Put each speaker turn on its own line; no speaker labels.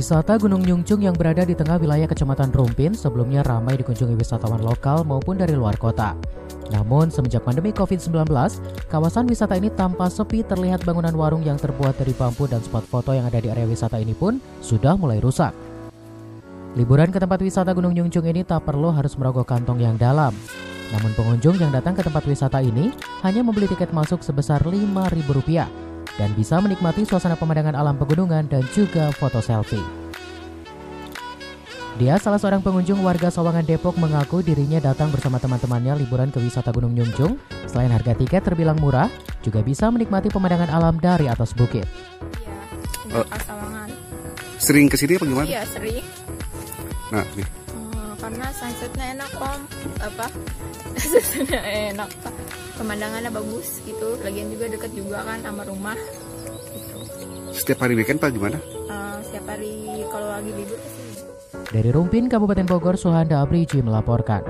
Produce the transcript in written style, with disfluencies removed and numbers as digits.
Wisata Gunung Nyungcung yang berada di tengah wilayah Kecamatan Rumpin sebelumnya ramai dikunjungi wisatawan lokal maupun dari luar kota. Namun, semenjak pandemi COVID-19, kawasan wisata ini tampak sepi. Terlihat bangunan warung yang terbuat dari bambu dan spot foto yang ada di area wisata ini pun sudah mulai rusak. Liburan ke tempat wisata Gunung Nyungcung ini tak perlu harus merogoh kantong yang dalam. Namun pengunjung yang datang ke tempat wisata ini hanya membeli tiket masuk sebesar Rp5.000 dan bisa menikmati suasana pemandangan alam pegunungan dan juga foto selfie. Dia, salah seorang pengunjung warga Sawangan Depok, mengaku dirinya datang bersama teman-temannya liburan ke wisata Gunung Nyungcung. Selain harga tiket terbilang murah, juga bisa menikmati pemandangan alam dari atas bukit.
Iya, Sawangan.
Sering kesini apa gimana?
Iya, sering.
Nah, nih.
Karena sunsetnya enak, Om. Sunsetnya enak, Pak. Pemandangannya bagus gitu. Lagian juga dekat juga kan sama rumah. Gitu.
Setiap hari weekend Pak gimana?
Setiap hari kalau lagi libur sih.
Dari Rumpin, Kabupaten Bogor, Suhanda Abriji melaporkan.